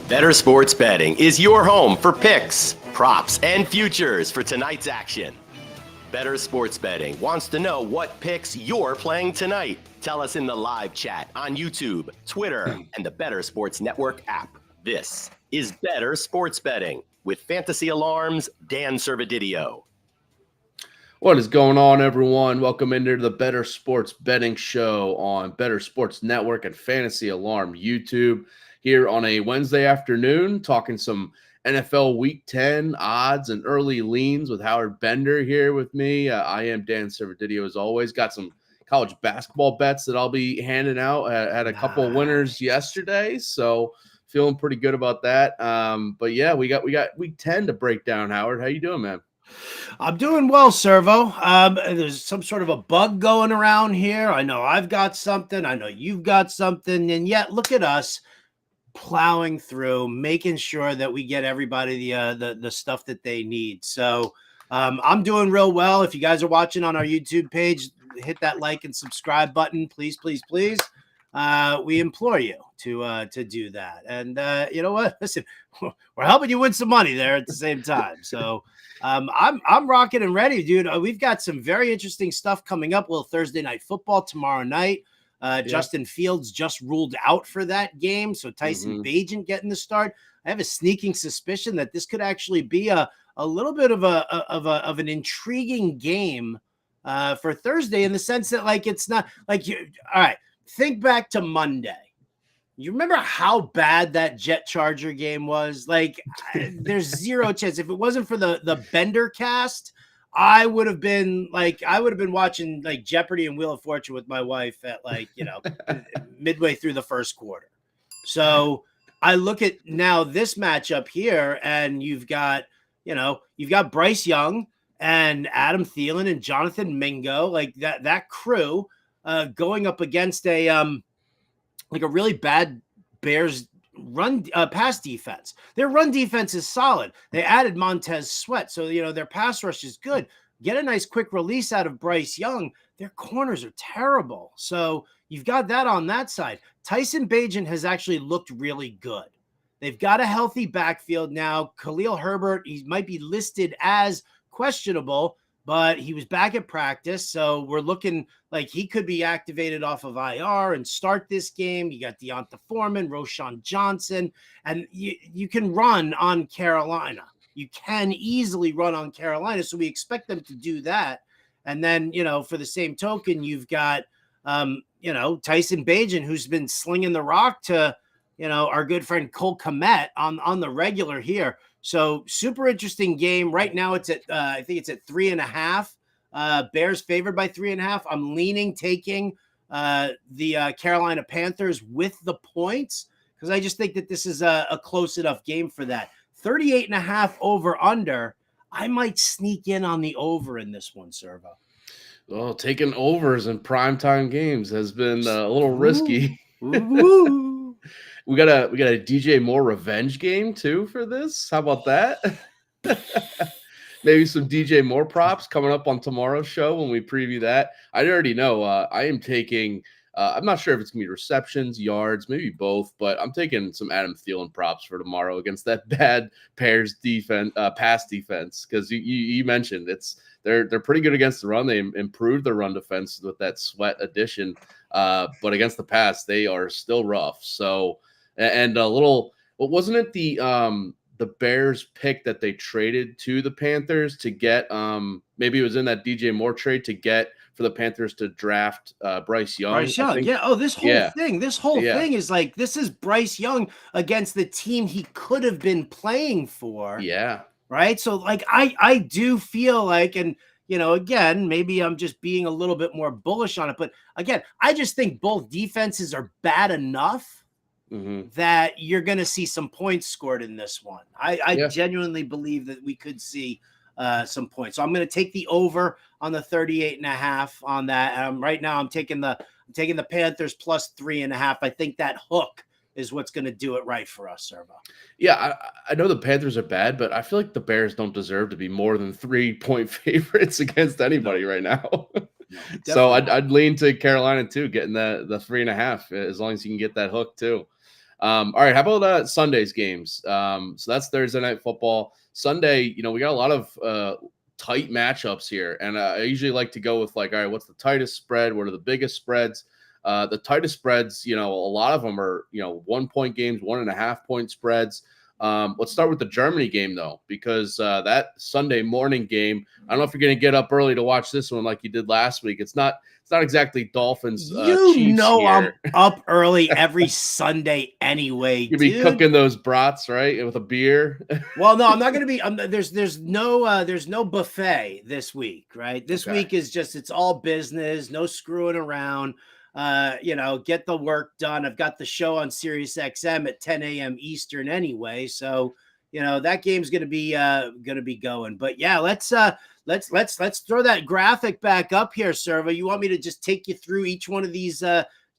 Bettor Sports Betting is your home for picks, props, and futures for tonight's action. Bettor Sports Betting wants to know what picks you're playing tonight. Tell us in the live chat on YouTube, Twitter, and the Bettor Sports Network app. This is Bettor Sports Betting with Fantasy Alarm's Dan Servodidio. What is going on, everyone? Welcome into the Bettor Sports Betting Show on Bettor Sports Network and Fantasy Alarm YouTube. Here on a Wednesday afternoon, talking some NFL Week 10 odds and early leans with Howard Bender here with me. I am Dan Servodidio, as always. Got some college basketball bets that I'll be handing out. Had a couple of winners yesterday, so feeling pretty good about that. But yeah, we got Week 10 to break down. Howard, how you doing, man? I'm doing well, Servo. There's some sort of a bug going around here. I know I've got something. I know you've got something, and yet look at us plowing through, making sure that we get everybody the stuff that they need. So I'm doing real well. If you guys are watching on our YouTube page, hit that like and subscribe button, please, please, please. We implore you to do that. And you know what? Listen, we're helping you win some money there at the same time. So I'm rocking and ready, dude. We've got some very interesting stuff coming up. Well, Thursday night football tomorrow night. Justin Fields just ruled out for that game, so Tyson Bagent getting the start. I have a sneaking suspicion that this could actually be a little bit of an intriguing game for Thursday, in the sense that, like, it's not like you. All right, think back to Monday. You remember how bad that Jet Charger game was? Like, there's zero chance. If it wasn't for the Bender cast, I would have been watching like Jeopardy and Wheel of Fortune with my wife at midway through the first quarter. So I look at now this matchup here, and you've got Bryce Young and Adam Thielen and Jonathan Mingo, like that crew going up against a really bad Bears run pass defense. Their run defense is solid. They added Montez Sweat, so their pass rush is good. Get a nice quick release out of Bryce Young. Their corners are terrible. So you've got that on that side. Tyson Bagent has actually looked really good. They've got a healthy backfield now. Khalil Herbert, he might be listed as questionable, but he was back at practice, so we're looking like he could be activated off of IR and start this game. You got Deonta Foreman, Roshan Johnson, and you can run on Carolina. You can easily run on Carolina, so we expect them to do that. And then, for the same token, you've got, Tyson Bagent, who's been slinging the rock to, our good friend Cole Kmet on the regular here. So super interesting game. Right now it's at, I think it's at 3.5. Bears favored by 3.5. I'm leaning taking the Carolina Panthers with the points, because I just think that this is a close enough game for that. 38.5 over under. I might sneak in on the over in this one, Servo. Well, taking overs in primetime games has been a little risky. We got a DJ Moore revenge game too for this. How about that? Maybe some DJ Moore props coming up on tomorrow's show when we preview that. I already know I am taking. I'm not sure if it's gonna be receptions, yards, maybe both, but I'm taking some Adam Thielen props for tomorrow against that bad Bears defense, pass defense, because you mentioned they're pretty good against the run. They improved their run defense with that Sweat addition, but against the pass they are still rough. So. And a little, well, wasn't it the Bears pick that they traded to the Panthers to get, maybe it was in that DJ Moore trade to get for the Panthers to draft Bryce Young. Yeah. Oh, this whole thing is like, this is Bryce Young against the team he could have been playing for. Yeah. Right. So like, I do feel like, and again, maybe I'm just being a little bit more bullish on it, but again, I just think both defenses are bad enough that you're going to see some points scored in this one. I genuinely believe that we could see some points. So I'm going to take the over on the 38.5 on that. Right now I'm taking the Panthers plus 3.5. I think that hook is what's going to do it right for us, Servo. Yeah, I know the Panthers are bad, but I feel like the Bears don't deserve to be more than 3-point favorites against anybody right now. So I'd lean to Carolina too, getting the 3.5, as long as you can get that hook too. All right, how about Sunday's games? So that's Thursday night football. Sunday, we got a lot of tight matchups here, and I usually like to go with all right, what's the tightest spread? What are the biggest spreads? The tightest spreads, a lot of them are 1 point games, 1.5 point spreads. Let's start with the Germany game though, because that Sunday morning game, I don't know if you're going to get up early to watch this one like you did last week. It's not exactly Dolphins. Chiefs here. I'm up early every Sunday anyway. You'll be cooking those brats, right, with a beer. Well, no, I'm not going to be. There's no buffet this week, right? This week is just it's all business, no screwing around. Get the work done. I've got the show on Sirius XM at 10 a.m. Eastern anyway, so that game's going to be going. But yeah, let's throw that graphic back up here, Servo. You want me to just take you through each one of these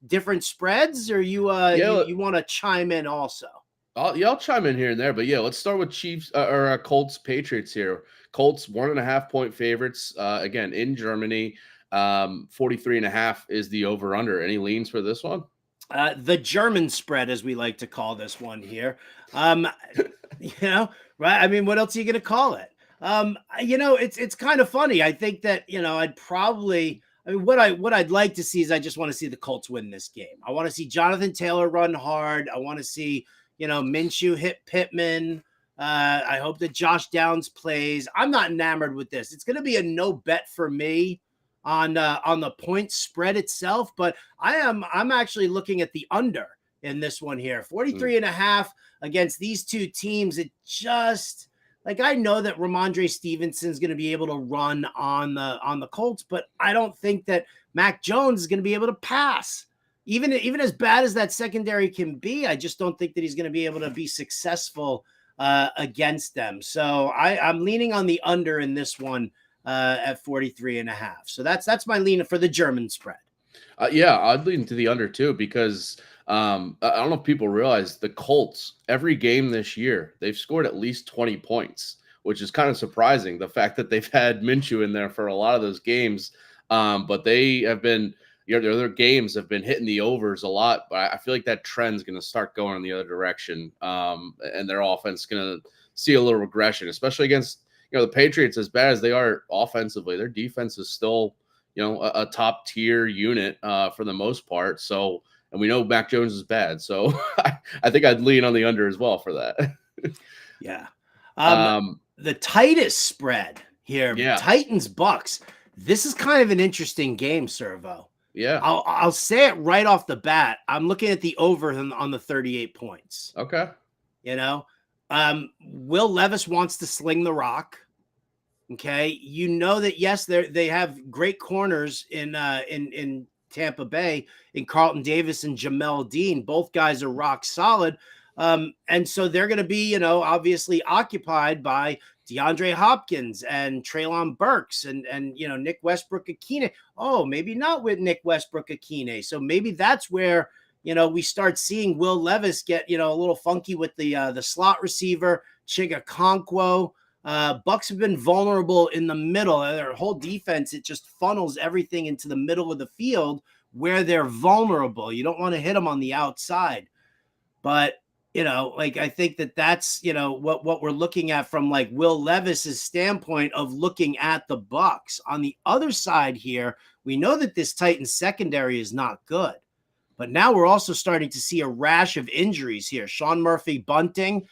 different spreads, or you want to chime in also? I'll chime in here and there, but yeah, let's start with Chiefs or Colts Patriots here. Colts 1.5 point favorites again in Germany. 43.5 is the over under. Any leans for this one? The German spread, as we like to call this one here. Right? I mean, what else are you going to call it? It's kind of funny. I think that what I'd like to see is I just want to see the Colts win this game. I want to see Jonathan Taylor run hard. I want to see Minshew hit Pittman. I hope that Josh Downs plays. I'm not enamored with this. It's going to be a no bet for me on the point spread itself, but I'm actually looking at the under in this one here. 43.5 against these two teams. It just I know that Ramondre Stevenson's going to be able to run on the Colts, but I don't think that Mac Jones is going to be able to pass. Even as bad as that secondary can be, I just don't think that he's going to be able to be successful against them. So I'm leaning on the under in this one. At 43.5. So that's my lean for the German spread. I'd lean to the under too, because I don't know if people realize the Colts, every game this year, they've scored at least 20 points, which is kind of surprising. The fact that they've had Minshew in there for a lot of those games. But they have been, their other games have been hitting the overs a lot, but I feel like that trend's going to start going in the other direction. And their offense is going to see a little regression, especially against the Patriots. As bad as they are offensively, their defense is still, a top tier unit for the most part. So, and we know Mac Jones is bad. So I think I'd lean on the under as well for that. Yeah. The tightest spread here, Titans Bucks. This is kind of an interesting game, Servo. Yeah. I'll say it right off the bat. I'm looking at the over on the 38 points. Okay. Will Levis wants to sling the rock. Okay. That, yes, they have great corners in Tampa Bay in Carlton Davis and Jamel Dean. Both guys are rock solid. And so they're going to be, obviously occupied by DeAndre Hopkins and Treylon Burks and Nick Westbrook-Akine. Oh, maybe not with Nick Westbrook-Akine. So maybe that's where, we start seeing Will Levis get, a little funky with the slot receiver, Chiga Okonkwo. Bucks have been vulnerable in the middle. Their whole defense, it just funnels everything into the middle of the field where they're vulnerable. You don't want to hit them on the outside. But, I think that's, what we're looking at from Will Levis's standpoint of looking at the Bucks. On the other side here, we know that this Titans secondary is not good. But now we're also starting to see a rash of injuries here. Sean Murphy-Bunting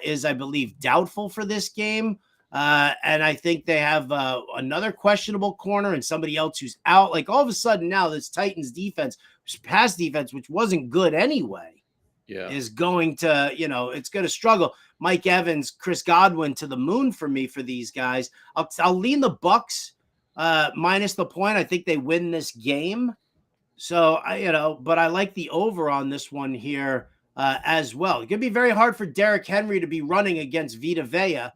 is, I believe, doubtful for this game. And I think they have another questionable corner and somebody else who's out. All of a sudden now this Titans defense, pass defense, which wasn't good anyway, is going to, it's going to struggle. Mike Evans, Chris Godwin to the moon for me for these guys. I'll lean the Bucks minus the point. I think they win this game. So, but I like the over on this one here as well. It's going to be very hard for Derrick Henry to be running against Vita Vea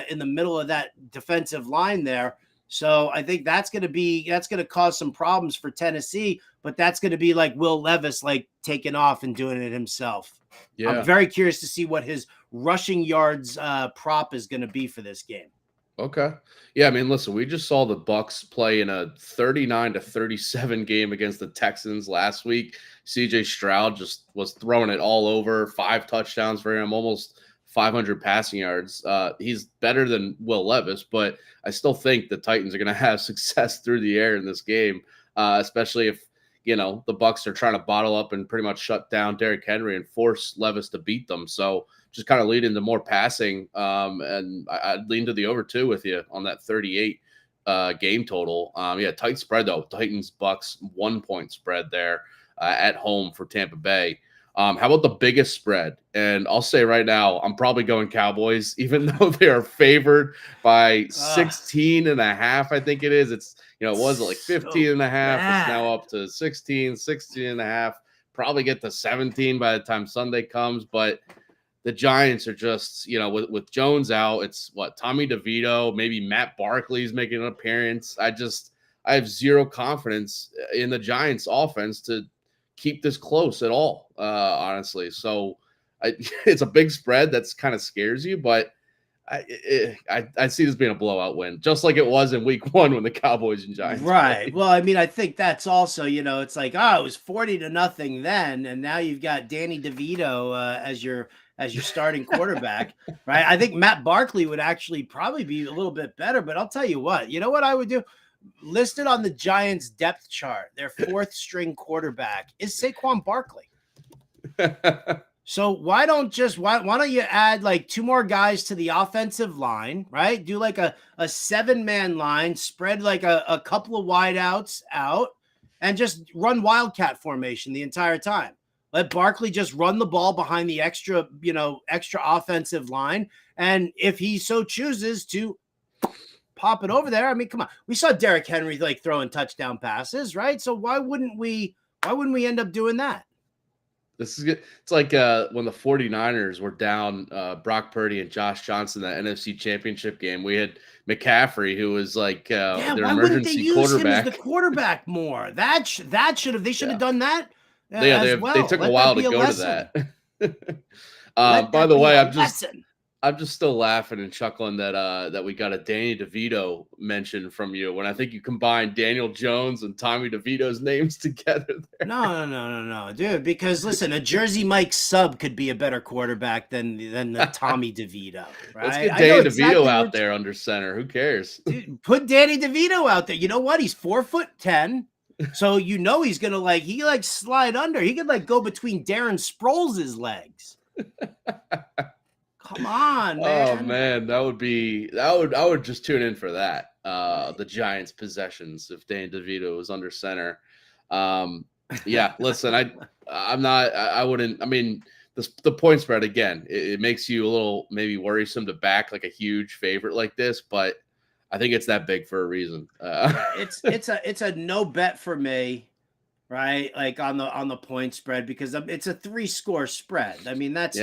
in the middle of that defensive line there. So I think that's going to cause some problems for Tennessee, but that's going to be Will Levis, taking off and doing it himself. Yeah. I'm very curious to see what his rushing yards prop is going to be for this game. Okay. Yeah, I mean, listen, we just saw the Bucks play in a 39-37 game against the Texans last week. CJ Stroud just was throwing it all over, 5 touchdowns for him, almost 500 passing yards. He's better than Will Levis, but I still think the Titans are going to have success through the air in this game, especially if the Bucks are trying to bottle up and pretty much shut down Derrick Henry and force Levis to beat them. So just kind of lead into more passing. And I'd lean to the over 2 with you on that 38 game total. Tight spread though. Titans Bucks 1 point spread there at home for Tampa Bay. How about the biggest spread? And I'll say right now, I'm probably going Cowboys, even though they are favored by 16 and a half. I think it is. It's, it was like 15 and a half. It's now up to 16 and a half. Probably get to 17 by the time Sunday comes. But the Giants are just, with Jones out, it's Tommy DeVito, maybe Matt Barkley's making an appearance. I have zero confidence in the Giants offense to keep this close at all, honestly. So it's a big spread that's kind of scares you, but I see this being a blowout win, just like it was in week 1 when the Cowboys and Giants right played. Well, I mean, I think that's also, it's like, it was 40-0 then, and now you've got Danny DeVito as your starting quarterback, right? I think Matt Barkley would actually probably be a little bit better, but I'll tell you what I would do? Listed on the Giants depth chart, their 4th string quarterback is Saquon Barkley. So why don't you add like 2 more guys to the offensive line, right? Do like a 7-man line, spread like a couple of wideouts out, and just run wildcat formation the entire time. Let Barkley just run the ball behind the extra offensive line, and if he so chooses to pop it over there, I mean, come on. We saw Derrick Henry like throwing touchdown passes, right? So why wouldn't we end up doing that? This is good. It's like when the 49ers were down Brock Purdy and Josh Johnson, that NFC Championship game. We had McCaffrey, who was like their emergency quarterback. Him as the quarterback more? They should have done that. They took a while to go to that. By the way, I'm just still laughing and chuckling that we got a Danny DeVito mention from you when I think you combine Daniel Jones and Tommy DeVito's names together there. No, dude. Because listen, a Jersey Mike sub could be a better quarterback than the Tommy DeVito. Right? Let's get Danny DeVito out there under center. Who cares? Dude, put Danny DeVito out there. You know what? He's 4'10". So he's gonna slide under. He could go between Darren Sproles' legs. Come on, man. Oh man, I would just tune in for that. The Giants possessions if Danny DeVito was under center. Listen, I wouldn't. I mean, the point spread again, it makes you a little maybe worrisome to back like a huge favorite like this, but I think it's that big for a reason. It's a no bet for me. Right, like on the point spread, because it's a 3-score spread. I mean, that's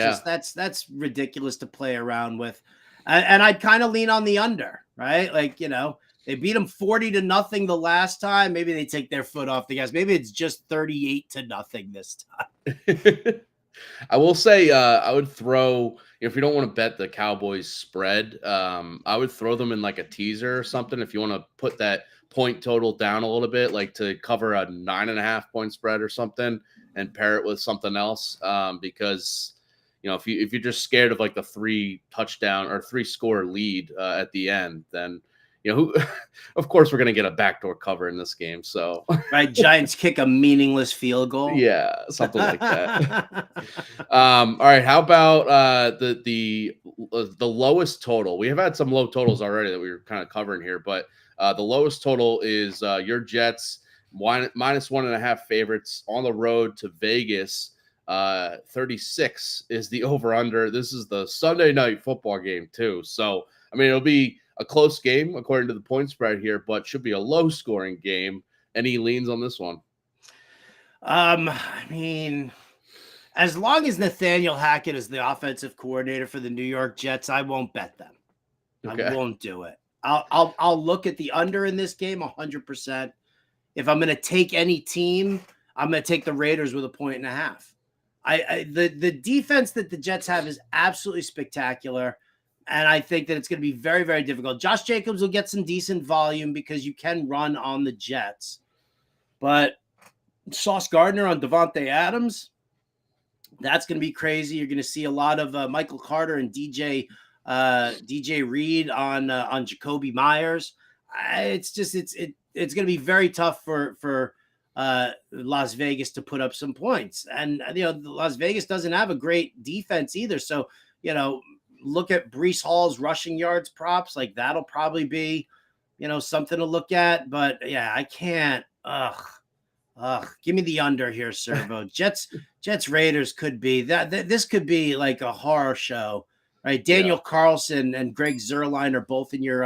ridiculous to play around with, and I'd kind of lean on the under. Right, they beat them 40-0 the last time. Maybe they take their foot off the gas. Maybe it's just 38-0 this time. I will say, I would throw, if you don't want to bet the Cowboys spread, I would throw them in like a teaser or something if you want to put that point total down a little bit, like to cover a 9.5 point spread or something and pair it with something else. Because, if you're just scared of like the 3-touchdown or 3-score lead at the end, then, of course we're going to get a backdoor cover in this game. So, right. Giants kick a meaningless field goal. Yeah. Something like that. All right. How about the lowest total? We have had some low totals already that we were kind of covering here, but the lowest total is your Jets -1.5 favorites on the road to Vegas. 36 is the over/under. This is the Sunday night football game too. So, I mean, it'll be a close game according to the point spread here, but should be a low scoring game. Any leans on this one? I mean, as long as Nathaniel Hackett is the offensive coordinator for the New York Jets, I won't bet them. Okay. I won't do it. I'll look at the under in this game 100%. If I'm going to take any team, I'm going to take the Raiders with 1.5 points. The defense that the Jets have is absolutely spectacular. And I think that it's going to be very, very difficult. Josh Jacobs will get some decent volume because you can run on the Jets. But Sauce Gardner on Devontae Adams, that's going to be crazy. You're going to see a lot of Michael Carter and DJ Reed on Jacoby Myers. It's going to be very tough for Las Vegas to put up some points. And, Las Vegas doesn't have a great defense either. So, look at Breece Hall's rushing yards props. Like that'll probably be, something to look at. But yeah, I can't. Give me the under here, Servo. Jets Raiders could be that. This could be like a horror show, right? Daniel Carlson and Greg Zuerlein are both in your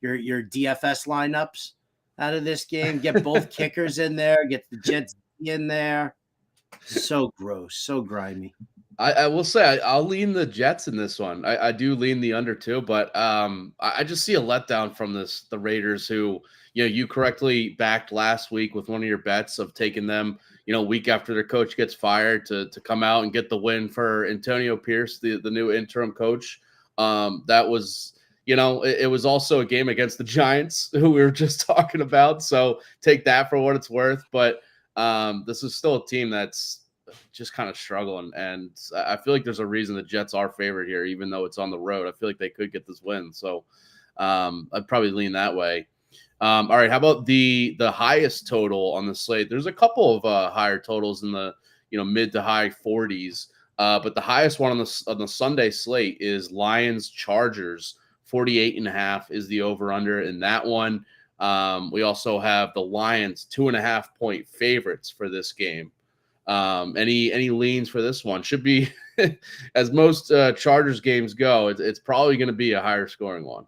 DFS lineups out of this game. Get both kickers in there. Get the Jets in there. So gross, so grimy. I will say I'll lean the Jets in this one. I do lean the under too, but I just see a letdown from the Raiders who, you correctly backed last week with one of your bets of taking them, week after their coach gets fired to come out and get the win for Antonio Pierce, the new interim coach. That was, it was also a game against the Giants who we were just talking about. So take that for what it's worth. But this is still a team that's just kind of struggling. And I feel like there's a reason the Jets are favored here, even though it's on the road. I feel like they could get this win. So I'd probably lean that way. All right. How about the highest total on the slate? There's a couple of higher totals in the, mid to high 40s. But the highest one on the Sunday slate is Lions Chargers. 48.5 is the over under in that one. We also have the Lions 2.5 point favorites for this game. Any leans for this one? Should be, as most Chargers games go, it's probably going to be a higher scoring one.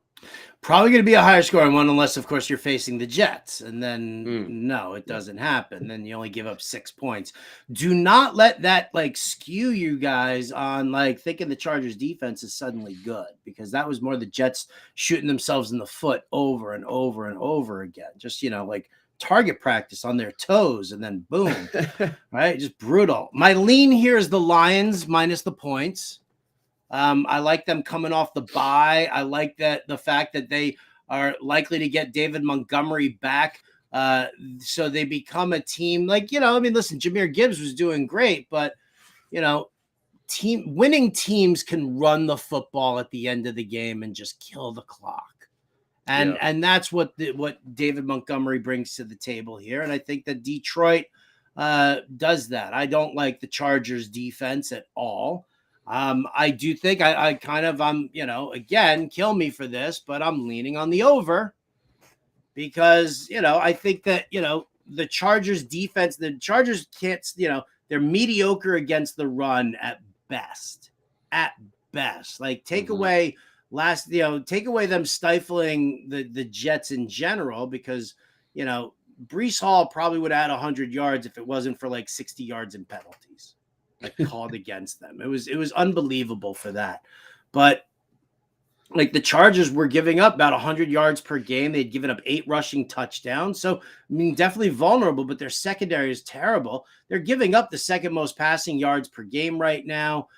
Probably going to be a higher scoring one, unless, of course, you're facing the Jets. And then, no, it doesn't happen. Then you only give up 6 points. Do not let that, skew you guys on, thinking the Chargers defense is suddenly good. Because that was more the Jets shooting themselves in the foot over and over and over again. Just, target practice on their toes, and then boom, right? Just brutal. My lean here is the Lions minus the points. I like them coming off the bye. I like the fact that they are likely to get David Montgomery back. So they become a team listen, Jahmyr Gibbs was doing great, but winning teams can run the football at the end of the game and just kill the clock. And that's what David Montgomery brings to the table here. And I think that Detroit does that. I don't like the Chargers defense at all. I do think I'm again, kill me for this, but I'm leaning on the over because, I think that, the Chargers defense, the Chargers can't, they're mediocre against the run at best. Take away take away them stifling the Jets in general, because, Breece Hall probably would add 100 yards if it wasn't for 60 yards in penalties called against them. It was unbelievable for that. But the Chargers were giving up about 100 yards per game. They'd given up 8 rushing touchdowns. So, definitely vulnerable, but their secondary is terrible. They're giving up the second most passing yards per game right now.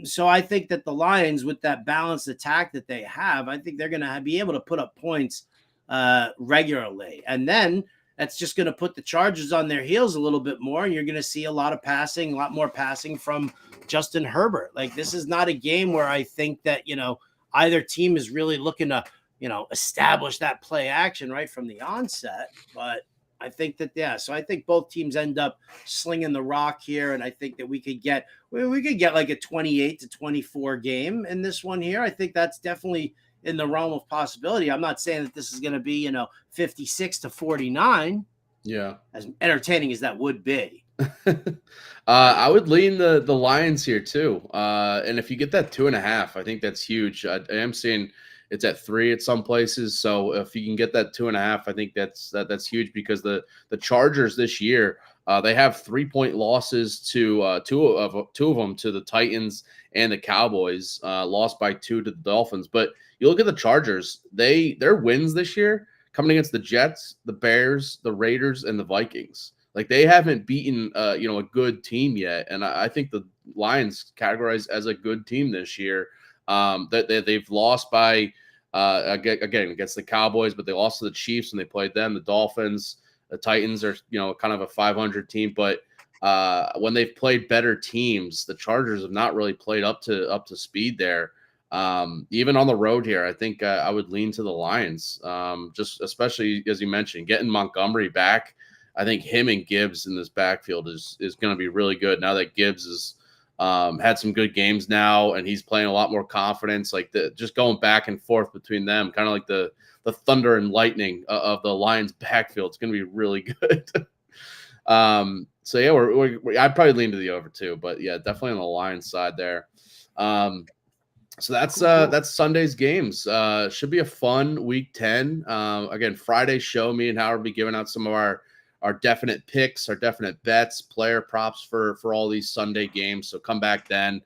So I think that the Lions, with that balanced attack that they have, I think they're going to be able to put up points regularly. And then that's just going to put the Chargers on their heels a little bit more. And you're going to see a lot more passing from Justin Herbert. This is not a game where I think that, either team is really looking to, establish that play action right from the onset. But I think that, so I think both teams end up slinging the rock here. And I think that we could get like a 28-24 game in this one here. I think that's definitely in the realm of possibility. I'm not saying that this is going to be, 56-49. Yeah. As entertaining as that would be. I would lean the Lions here too. And if you get that 2.5, I think that's huge. I am seeing it's at 3 at some places. So if you can get that 2.5, I think that's huge, because the Chargers this year, they have 3-point losses to two of them to the Titans and the Cowboys, lost by 2 to the Dolphins. But you look at the Chargers, their wins this year coming against the Jets, the Bears, the Raiders, and the Vikings. They haven't beaten a good team yet. And I think the Lions categorized as a good team this year. They've lost by again against the Cowboys, but they lost to the Chiefs and they played them. The Dolphins, the Titans are kind of a 500 team, but when they've played better teams, the Chargers have not really played up to speed there. Even on the road here, I think I would lean to the Lions. Just especially as you mentioned, getting Montgomery back. I think him and Gibbs in this backfield is going to be really good now that Gibbs is had some good games now and he's playing a lot more confidence. Like just going back and forth between them, kind of like the thunder and lightning of the Lions backfield. It's going to be really good. So yeah, I'd probably lean to the over too, but yeah, definitely on the Lions side there. So that's Sunday's games. Should be a fun week 10. Again, Friday's show, me and Howard will be giving out some of our definite picks, our definite bets, player props for all these Sunday games. So come back then.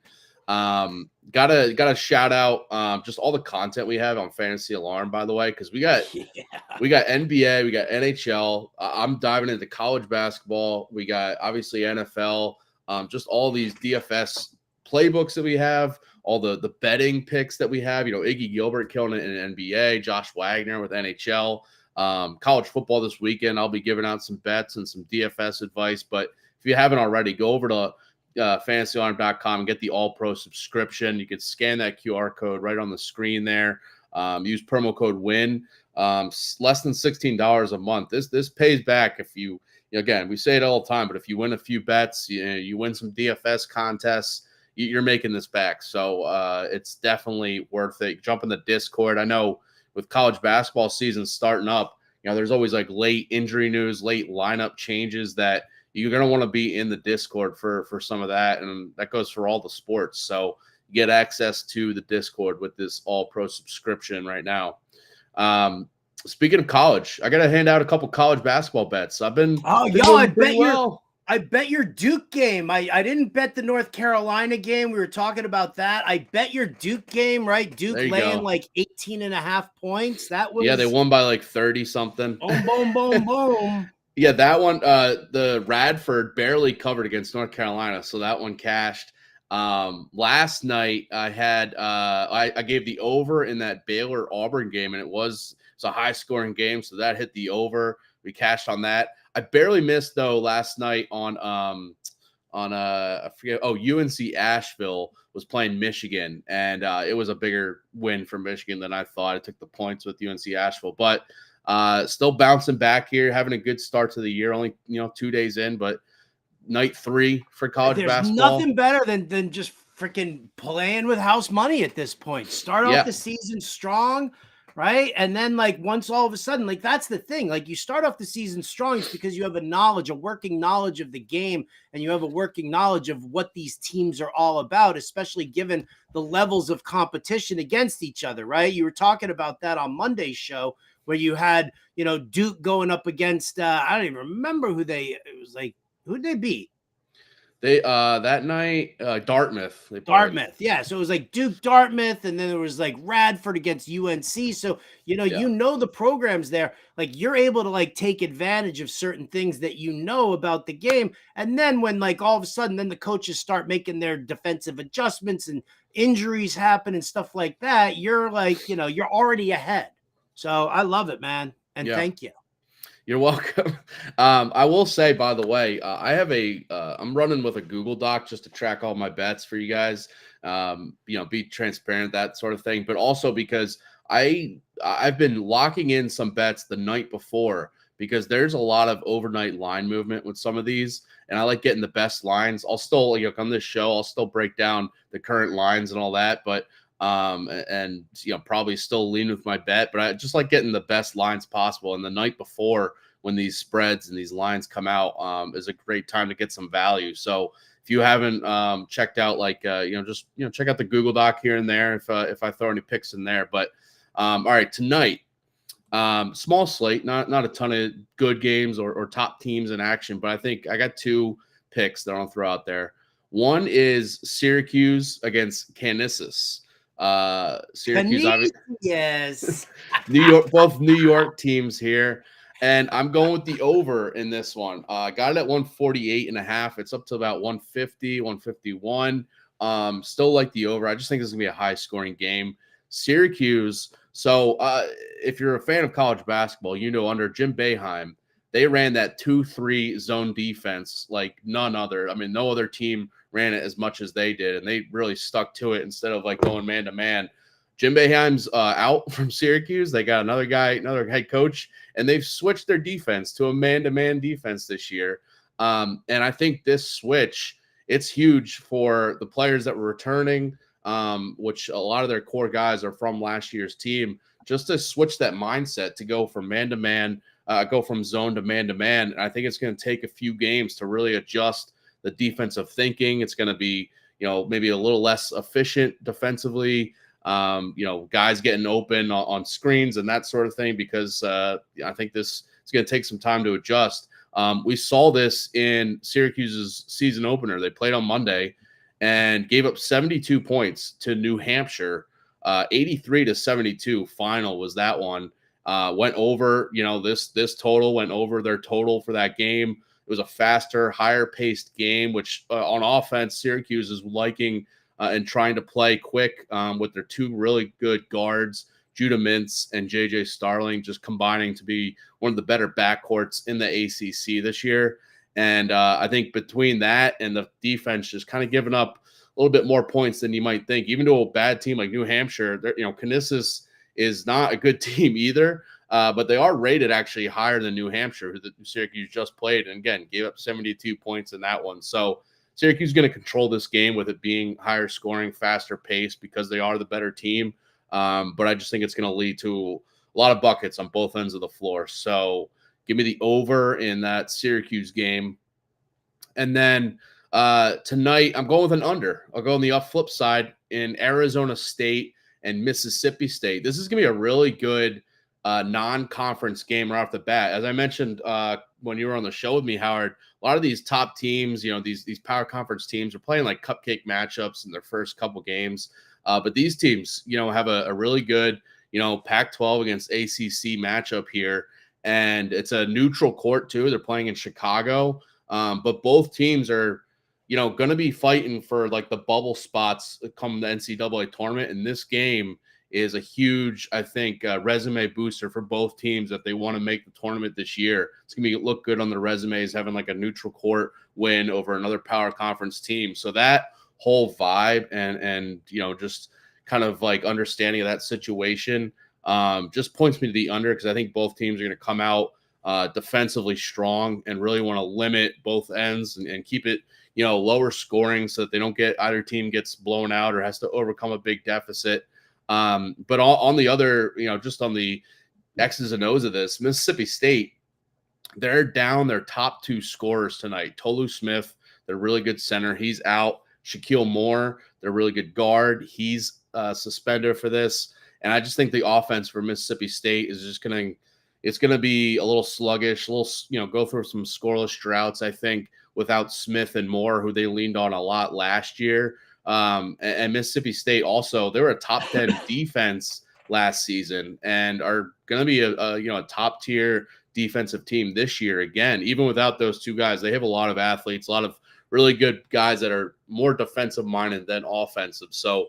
Gotta shout out just all the content we have on Fantasy Alarm, by the way, because we got NBA, we got NHL. I'm diving into college basketball. We got obviously NFL. Just all these DFS playbooks that we have, all the betting picks that we have. Iggy Gilbert killing it in NBA, Josh Wagner with NHL. College football this weekend. I'll be giving out some bets and some DFS advice. But if you haven't already, go over to fantasyalarm.com and get the All-Pro subscription. You can scan that QR code right on the screen there. Use promo code WIN. Less than $16 a month. This pays back if you again, we say it all the time, but if you win a few bets, you win some DFS contests, you're making this back. So it's definitely worth it. Jump in the Discord. I know with college basketball season starting up, there's always like late injury news, late lineup changes that you're going to want to be in the Discord for some of that. And that goes for all the sports. So you get access to the Discord with this All-Pro subscription right now. Speaking of college, I got to hand out a couple college basketball bets. I bet your Duke game. I didn't bet the North Carolina game. We were talking about that. I bet your Duke game, right? Duke laying like 18.5 points. That was they won by like 30 something. Boom, boom, boom, boom. Yeah, that one, the Radford barely covered against North Carolina, so that one cashed. Last night I had I gave the over in that Baylor Auburn game, and it's a high scoring game, so that hit the over. We cashed on that. I barely missed though last night on I forget. Oh, UNC Asheville was playing Michigan, and it was a bigger win for Michigan than I thought. I took the points with UNC Asheville, but still bouncing back here, having a good start to the year. Only 2 days in, but night 3 for college basketball. There's nothing better than just freaking playing with house money at this point. Start off the season strong. Right. And then once all of a sudden, that's the thing, you start off the season strong, it's because you have a working knowledge of the game, and you have a working knowledge of what these teams are all about, especially given the levels of competition against each other. Right. You were talking about that on Monday's show where you had, Duke going up against, I don't even remember who'd they beat? They that night, Dartmouth. Dartmouth, yeah. So it was Duke, Dartmouth, and then there was Radford against UNC. So the programs there. You're able to take advantage of certain things that about the game, and then when all of a sudden, then the coaches start making their defensive adjustments and injuries happen and stuff like that. You're you're already ahead. So I love it, man, and thank you. You're welcome. I will say, by the way, I have I'm running with a Google Doc just to track all my bets for you guys. Be transparent, that sort of thing. But also because I've been locking in some bets the night before because there's a lot of overnight line movement with some of these, and I like getting the best lines. I'll still on this show, I'll still break down the current lines and all that, but probably still lean with my bet, but I just like getting the best lines possible. And the night before, when these spreads and these lines come out, is a great time to get some value. So if you haven't checked out, check out the Google Doc here and there if I throw any picks in there. But all right, tonight, small slate, not a ton of good games or top teams in action, but I think I got 2 picks that I'll throw out there. One is Syracuse against Kansas. Syracuse, obviously. Yes. both New York teams here. And I'm going with the over in this one. Got it at 148.5. It's up to about 150, 151. Still like the over. I just think this is going to be a high-scoring game. Syracuse. So if you're a fan of college basketball, under Jim Boeheim, they ran that 2-3 zone defense like none other. I mean, no other team ran it as much as they did, and they really stuck to it instead of like going man-to-man. Jim Boeheim's out from Syracuse. They got another head coach, and they've switched their defense to a man-to-man defense this year. And I think this switch, it's huge for the players that were returning, which a lot of their core guys are from last year's team, just to switch that mindset to go from man-to-man, go from zone to man-to-man. And I think it's going to take a few games to really adjust the defensive thinking. It's going to be, maybe a little less efficient defensively, guys getting open on screens and that sort of thing, because I think this is going to take some time to adjust. We saw this in Syracuse's season opener. They played on Monday and gave up 72 points to New Hampshire. 83-72 final was that one. Went over, this total went over their total for that game. It was a faster, higher paced game, which on offense, Syracuse is liking and trying to play quick with their two really good guards, Judah Mintz and JJ Starling, just combining to be one of the better backcourts in the ACC this year. And I think between that and the defense just kind of giving up a little bit more points than you might think, even to a bad team like New Hampshire, Canisius is not a good team either, but they are rated actually higher than New Hampshire, who Syracuse just played, and again, gave up 72 points in that one. So Syracuse is going to control this game with it being higher scoring, faster pace, because they are the better team. But I just think it's going to lead to a lot of buckets on both ends of the floor. So give me the over in that Syracuse game. And then tonight, I'm going with an under. I'll go on the flip side in Arizona State and Mississippi State. This is going to be a really good non-conference game right off the bat. As I mentioned when you were on the show with me, Howard, a lot of these top teams, these power conference teams are playing like cupcake matchups in their first couple games. But these teams, have a really good, Pac-12 against ACC matchup here. And it's a neutral court too. They're playing in Chicago. But both teams are, going to be fighting for like the bubble spots come the NCAA tournament. And this game is a huge, I think, resume booster for both teams if they want to make the tournament this year. It's going to look good on their resumes, having like a neutral court win over another power conference team. So that whole vibe and just kind of like understanding of that situation just points me to the under, because I think both teams are going to come out defensively strong and really want to limit both ends and keep it lower scoring so that they don't get either team gets blown out or has to overcome a big deficit. But on the other, just on the X's and O's of this, Mississippi State, they're down their top two scorers tonight. Tolu Smith, their really good center, he's out. Shaquille Moore, their really good guard, he's suspended for this. And I just think the offense for Mississippi State is just it's going to be a little sluggish, go through some scoreless droughts, I think, without Smith and Moore, who they leaned on a lot last year. And Mississippi State also, they were a top 10 defense last season and are going to be a top tier defensive team this year. Again, even without those two guys, they have a lot of athletes, a lot of really good guys that are more defensive minded than offensive. So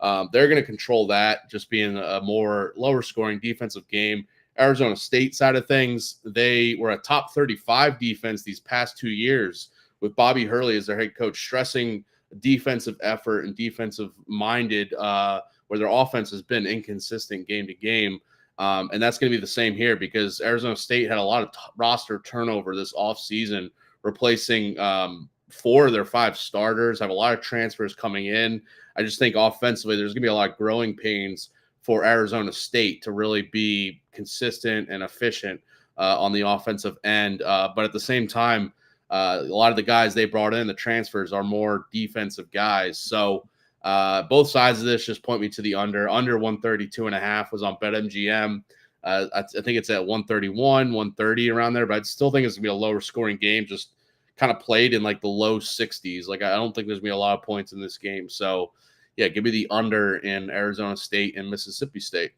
they're going to control that, just being a more lower scoring defensive game. Arizona State side of things, they were a top 35 defense these past 2 years with Bobby Hurley as their head coach, stressing defensive effort and defensive minded, where their offense has been inconsistent game to game. And that's going to be the same here, because Arizona State had a lot of roster turnover this offseason, replacing 4 of their 5 starters, have a lot of transfers coming in. I just think offensively there's going to be a lot of growing pains for Arizona State to really be consistent and efficient on the offensive end. But at the same time, a lot of the guys they brought in, the transfers, are more defensive guys. So both sides of this just point me to the under. Under 132.5 was on BetMGM. I think it's at 131, 130 around there, but I still think it's going to be a lower scoring game, just kind of played in like the low 60s. Like, I don't think there's going to be a lot of points in this game. So, yeah, give me the under in Arizona State and Mississippi State.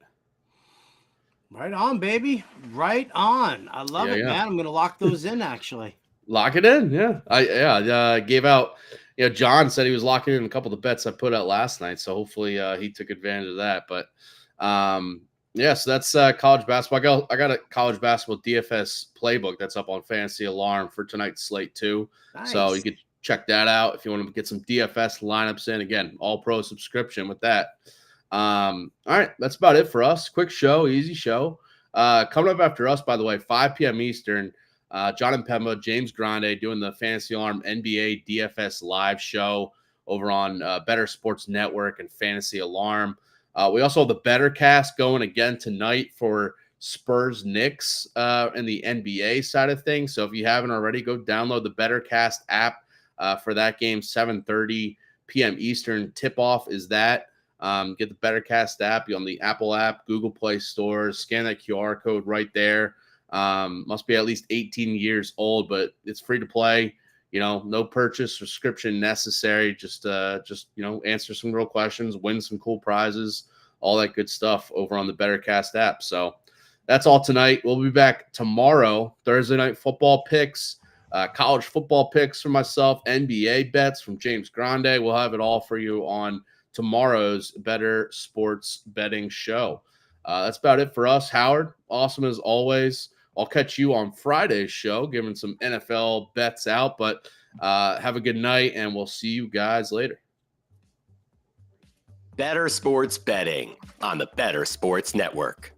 Right on, baby. Right on. I love it, man. I'm going to lock those in, actually. Lock it in, yeah. I gave out, John said he was locking in a couple of the bets I put out last night, so hopefully he took advantage of that. But so that's college basketball. I got a college basketball DFS playbook that's up on Fantasy Alarm for tonight's slate too. Nice. So you could check that out if you want to get some DFS lineups in. Again, all pro subscription with that. All right, that's about it for us. Quick show, easy show. Coming up after us, by the way, 5 p.m. Eastern. John and Pemba, James Grande doing the Fantasy Alarm NBA DFS live show over on Bettor Sports Network and Fantasy Alarm. We also have the Bettor Cast going again tonight for Spurs Knicks and the NBA side of things. So if you haven't already, go download the Bettor Cast app for that game, 7:30 p.m. Eastern. Tip-off is that. Get the Bettor Cast app. You're on the Apple app, Google Play stores. Scan that QR code right there. Must be at least 18 years old, but it's free to play. No purchase subscription necessary. Just answer some real questions, win some cool prizes, all that good stuff over on the Bettor Cast app. So that's all tonight. We'll be back tomorrow, Thursday night football picks, college football picks for myself, NBA bets from James Grande. We'll have it all for you on tomorrow's Bettor Sports Betting show. That's about it for us. Howard, awesome as always. I'll catch you on Friday's show, giving some NFL bets out. But have a good night, and we'll see you guys later. Bettor Sports Betting on the Bettor Sports Network.